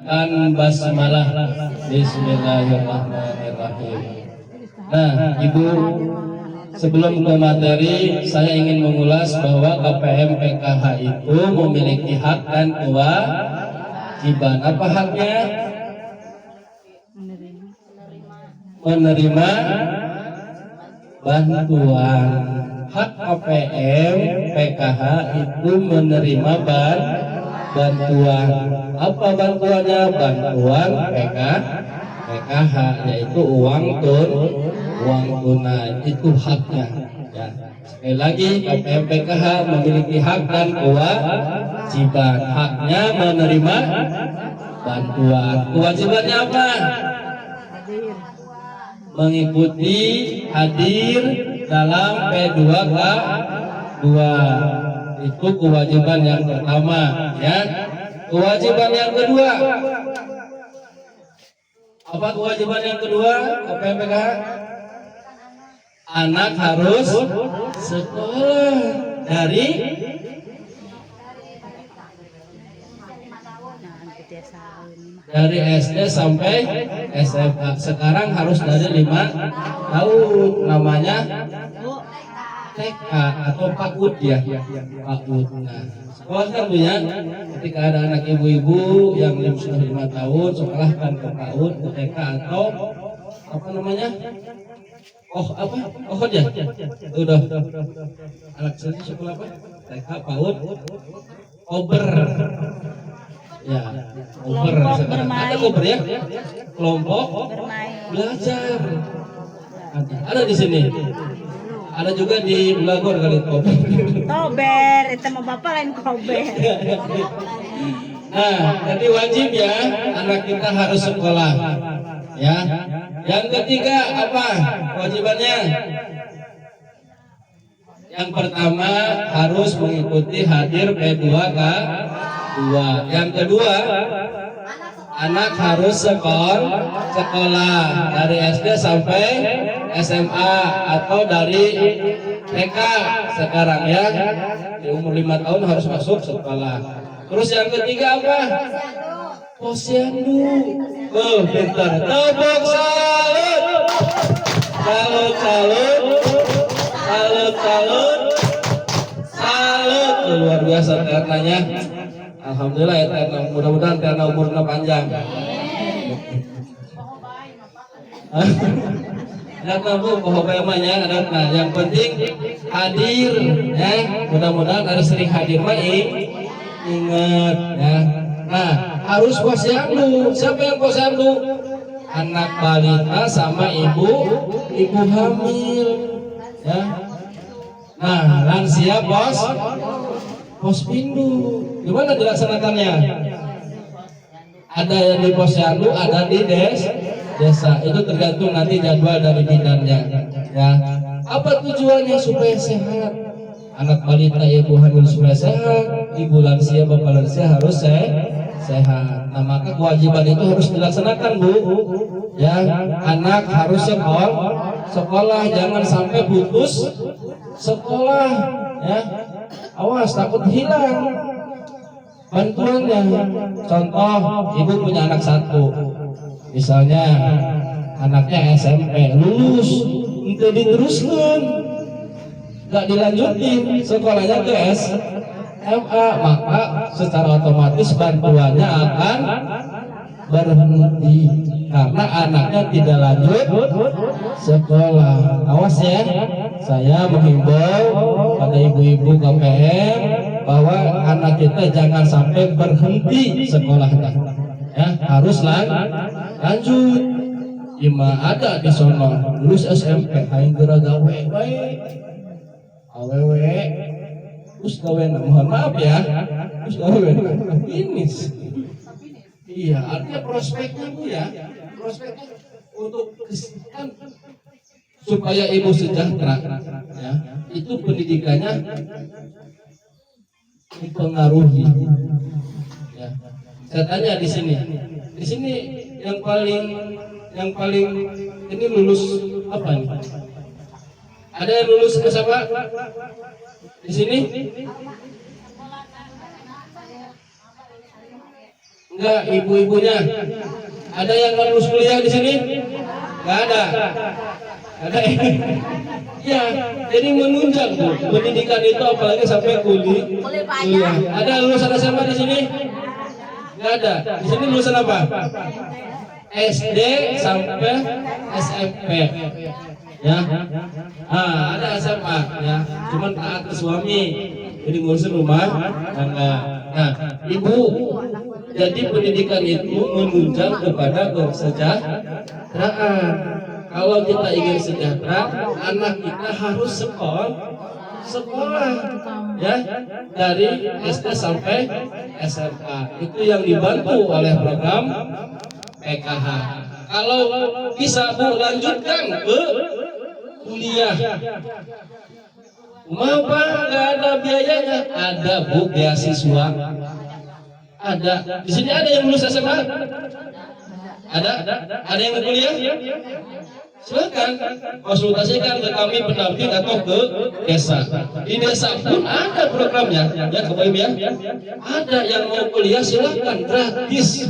bacakan basmalah. Bismillahirrahmanirrahim. Nah, Ibu, sebelum ke materi, saya ingin mengulas bahwa KPM PKH itu memiliki hak dan kewajiban. Apa haknya? Menerima bantuan. Hak KPM PKH itu menerima bantuan. Apa bantuannya? Bantuan PKH, yaitu uang tunai, itu haknya. Ya. Sekali lagi, KPM PKH memiliki hak dan kewajiban. Haknya menerima bantuan. Kewajibannya apa? Mengikuti hadir dalam P2K2. Itu kewajiban yang pertama, ya. Kewajiban yang kedua. Apa kewajiban yang kedua KPM PKH? Anak harus sekolah dari SD sampai SMA. Sekarang harus dari 5 tahun, namanya TK atau PAUD ya, PAUD. Nah, sekolah kan Bu ya, ketika ada anak ibu-ibu yang sudah 5 tahun, sekolahkan ke PAUD, ke TK atau apa namanya? Oh ya, udah. Anak saya sekolah apa? TK, PAUD, Kober. Ya, Kober sekarang. Ada Kober ya? Kelompok belajar. Ada di sini. Ada juga di Bulagor kali Kober. Kober, itu mah bapak lain Kober. Nah, jadi wajib ya anak kita harus sekolah. Ya. Yang ketiga apa kewajibannya? Yang pertama harus mengikuti hadir P2K2. Yang kedua, anak harus sekolah dari SD sampai SMA atau dari TK sekarang ya. Di umur 5 tahun harus masuk sekolah. Terus yang ketiga apa? Posyandu. Oh, pintar. Tepuk salut. Salut. Luar biasa Ternanya. Alhamdulillah ya Terna. Mudah-mudahan Terna umurnya panjang. Karena Bu, pohobemanya ada. Nah, yang penting hadir ya. Mudah-mudahan harus sering hadir ingat ya. Nah, harus posyandu. Siapa yang posyandu? Anak balita sama ibu hamil ya. Nah, lansia pospindu. Gimana dilaksanakannya? Ada yang di posyandu, ada di desa. Itu tergantung nanti jadwal dari bidannya ya. Apa tujuannya? Supaya sehat. Anak balita ibu hamil supaya sehat, ibu lansia bapak lansia harus sehat. Nah, maka kewajiban itu harus dilaksanakan Bu ya. Anak harus sekolah, jangan sampai putus sekolah ya. Awas takut hilang bantuannya. Contoh, ibu punya anak 1, misalnya anaknya SMP lulus, itu diteruskan, nggak dilanjutin sekolahnya ke SMA, maka secara otomatis bantuannya akan berhenti karena anaknya tidak lanjut sekolah. Awas ya, saya menghimbau pada ibu-ibu KPM bahwa anak kita jangan sampai berhenti sekolahnya ya, harus lanjut. Ima ada di sono lulus SMP aing geura gawe bae awewe terus gawe, mohon maaf ya, terus gawe finish. Iya, artinya prospeknya Bu ya, prospeknya untuk kan supaya ibu sejahtera ya, itu pendidikannya dipengaruhi ya. Saya tanya di sini yang paling ini lulus apa nih? Ada yang lulus SMA di sini? Enggak, ibu-ibunya. Ada yang lulus kuliah di sini? Enggak ada. Ada ya, jadi menunjang Bu. Pendidikan itu apalagi sampai kuliah. Ada lulusan SMA di sini? Enggak ada. Di sini lulusan apa? SD sampai SMP. Ya. Ada SMA ya. Cuman taat ke suami. Jadi ngurusin rumah tangga. Nah, Ibu, jadi pendidikan itu menunjang kepada kesejahteraan. Kalau kita ingin sejahtera, anak kita harus sekolah, ya, dari SD sampai SMA. Itu yang dibantu oleh program PKH. Kalau bisa Bu lanjutkan ke kuliah, mau Pak, nggak ada biayanya? Ada Bu, beasiswa. Ada. Di sini ada yang lulus SMA? Ada? Ada yang mau kuliah? Silakan konsultasikan ke kami pendamping atau ke desa. Di desa pun ada programnya, ya Bapak Ibu ya. Ada yang mau kuliah silakan, gratis,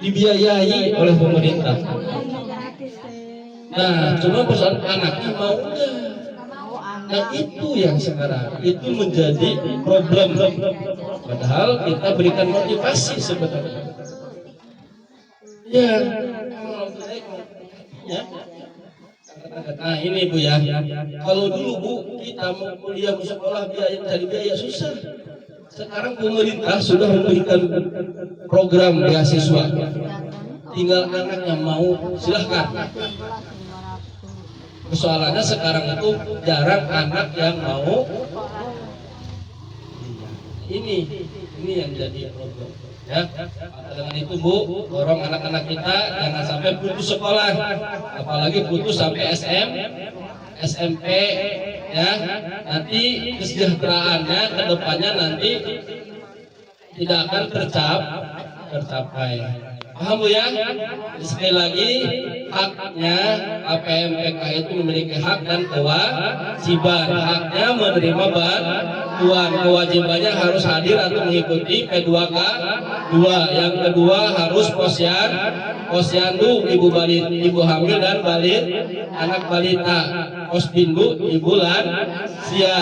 dibiayai oleh pemerintah. Nah, cuma persoalan anaknya mau enggak. Nah itu yang sekarang itu menjadi problem. Padahal kita berikan motivasi sebenarnya. Ya. Nah ini Bu ya, kalau dulu Bu kita mau kuliah mau sekolah cari biaya susah. Sekarang pemerintah sudah memberikan program beasiswa. Tinggal anak yang mau silahkan. Persoalannya sekarang itu jarang anak yang mau. Ini yang jadi problem. Ya, dengan itu Bu, dorong anak-anak kita jangan sampai putus sekolah, apalagi putus sampai SMP, ya. Nanti kesejahteraannya ke depannya nanti tidak akan tercapai. Paham Bu ya? Sekali lagi, haknya APMPK itu memiliki hak dan kewajiban. Haknya menerima bantuan, kewajibannya harus hadir atau mengikuti P2K 2. Yang kedua harus posyandu ibu hamil dan anak balita, posbindu ibu lansia.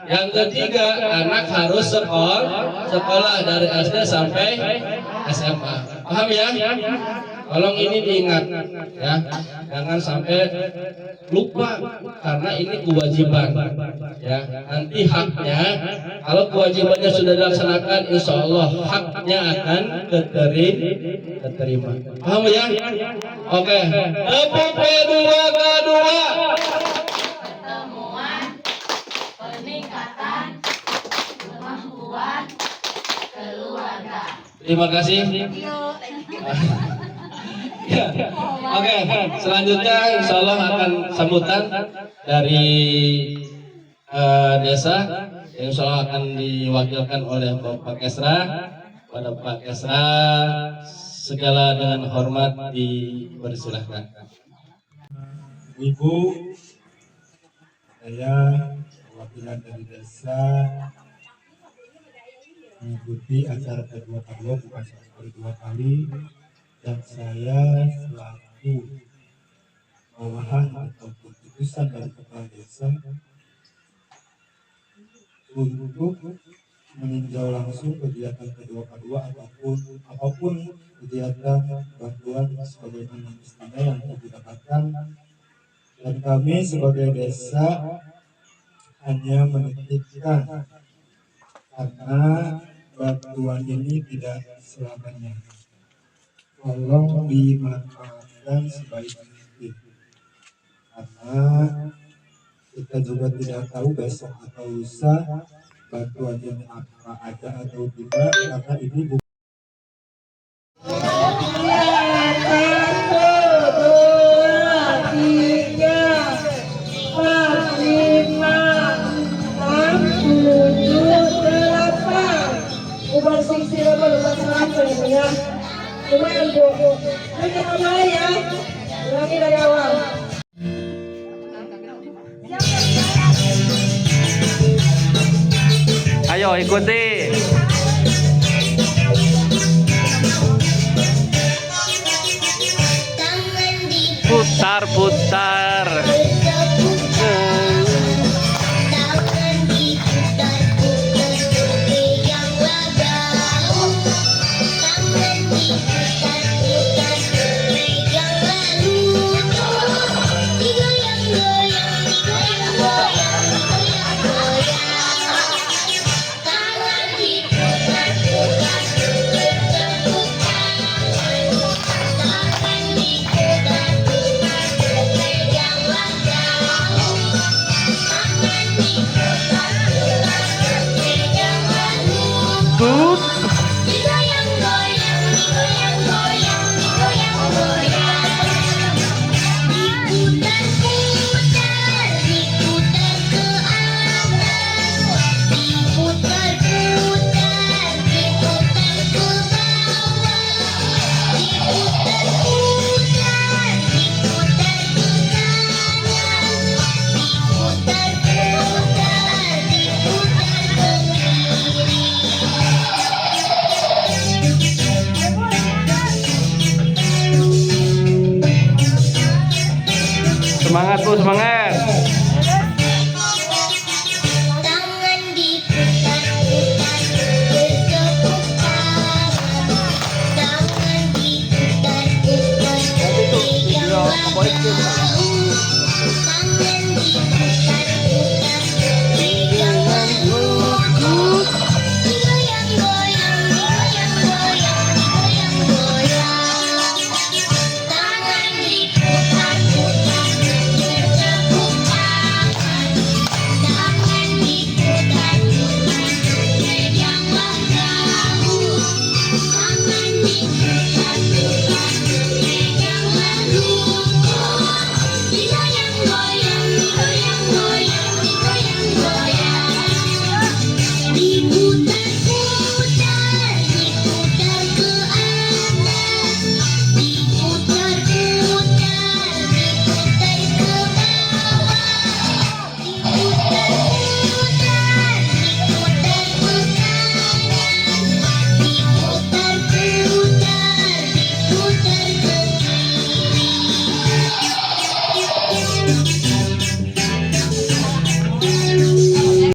Yang ketiga, anak harus sekolah dari SD sampai SMA. Paham ya? Tolong ini diingat ya, jangan sampai lupa karena ini kewajiban. Ya, nanti haknya kalau kewajibannya sudah dilaksanakan, insya Allah haknya akan diterima. Paham ya? Oke. Tepuk P2K2. Terima kasih. Ya. Oke, selanjutnya insya Allah akan sambutan dari desa yang insya Allah akan diwakilkan oleh Bapak Kesra. Pada Pak Kesra segala dengan hormat dipersilahkan. Ibu, saya perwakilan dari desa mengikuti acara P2K2 bukan sekali 2 kali, dan saya selaku bawahan atau keputusan dari kepala desa untuk meninjau langsung kegiatan P2K2 apapun kegiatan bantuan sebagaimana mestinya yang didapatkan, dan kami sebagai desa hanya menitipkan karena bantuan ini tidak selamanya. Tolong dimanfaatkan sebaik mungkin, karena kita juga tidak tahu besok atau lusa bantuan ini apa ada atau tidak, karena ini bukan lumayan Bu, ini mulai ya, lagi dari awal. Ayo ikuti. Tut. Digoyang-goyang, digoyang-goyang, digoyang-goyang. Diputar-putar, diputar ke atas. Diputar-putar, diputar ke bawah. Diputar-putar, diputar ke kanan. Diputar-putar, diputar ke kiri. Semangat Bu, semangat. Tangan diputar-putar bertepuk tangan. Tangan diputar-putar peganglah bahu. Tangan diputar-putar peganglah lutut. Digoyang-goyang, digoyang-goyang, digoyang-goyang. Tangan diputar-putar bertepuk tangan. Tangan diputar-putar peganglah bahu. Tangan diputar-putar peganglah lutut. Digoyang-goyang, digoyang-goyang, digoyang-goyang. Diputar-putar, diputar ke atas. Diputar-putar, diputar ke bawah. Diputar-putar, diputar ke kanan. Diputar-putar, diputar ke kiri.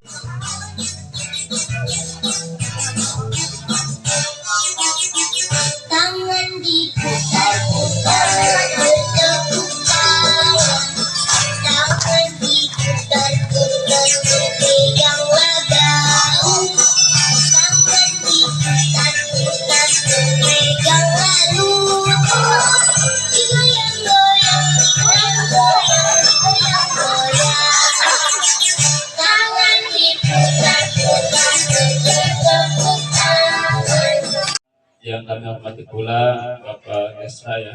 Tangan diputar-putar bertepuk tangan. Tangan diputar-putar peganglah bahu. Tangan diputar-putar peganglah lutut. Digoyang-goyang, digoyang-goyang, digoyang-goyang. Tangan diputar-putar bertepuk tangan. Yang kami hormati pula Bapak Esa ya,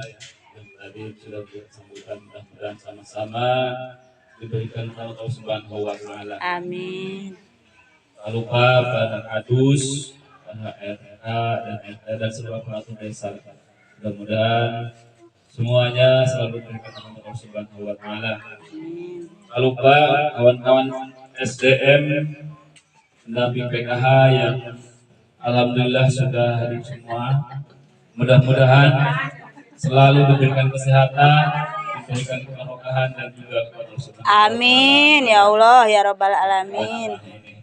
yang tadi sudah berikan sambutan, mudah-mudahan sama-sama diberikan tahu sembahan Allah Ta'ala. Amin. Tak lupa Pak Adus, Pak RK dan RT dan seluruh aparatur desa. Mudah-mudahan semuanya selalu diberikan tahu sembahan Allah Ta'ala. Tak lupa kawan-kawan SDM pendamping PKH yang alhamdulillah sudah hadir semua. Mudah-mudahan selalu diberikan kesehatan, diberikan keberkahan dan juga keberuntungan. Amin ya Allah ya Rabbal Alamin.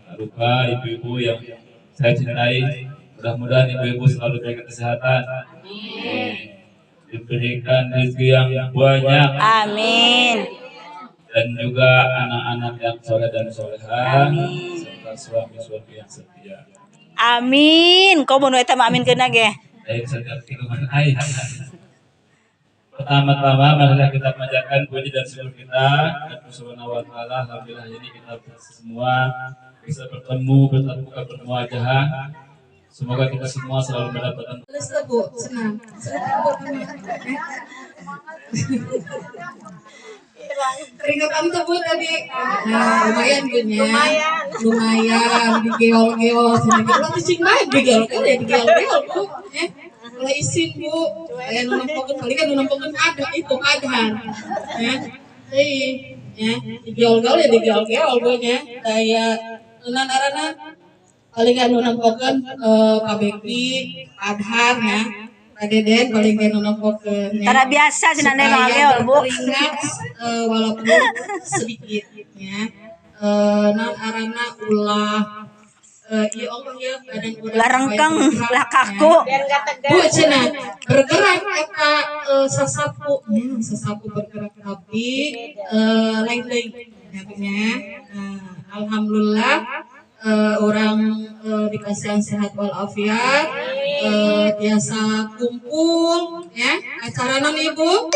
Tak lupa ibu-ibu yang saya cintai, mudah-mudahan ibu-ibu selalu diberikan kesehatan, diberikan rezeki yang banyak, Amin. dan juga anak-anak yang soleh dan soleha, Amin. serta suami-suami yang setia. Amin. Kau mau nueta amin kena ge. Baik, setiap tikungan ayat. Pertama-tama marilah kita panjatkan puji dan syukur kita kepada Subhanahu wa Ta'ala. Alhamdulillah ini kita semua bisa bertemu, bertatap bertemu wajah. Semoga kita semua selalu mendapatkan Bu, senang. Peringatan tuh Bu tadi. Nah, lumayan Bu nya. Lumayan digeol-geol sini. Kalau cicing banget digeol-geol ya digeol-geol Bu. Kalau isin Bu, kayak numpangkeun kali kan numpangkeun ada itu adhan. Ya. Ya, digeol-geol ya digeol-geol Bu nya. Kayak nunan arana paling kan numpangkeun Pak Beki, adhan ya. Pak Deden paling kan numpangkeun ya. Tara biasa sih nanda ngageol Bu. Teringat walaupun sedikit ya. Non arana ulah ya Allah ya badan urang Ulah rengkeng, supaya ulah bergerak, kaku. ya. Bu cenah bergerak eta sasapu sasapu bergerak tapi lain-lain ya. Alhamdulillah orang dikasih sehat walafiat biasa kumpul ya acara non Ibu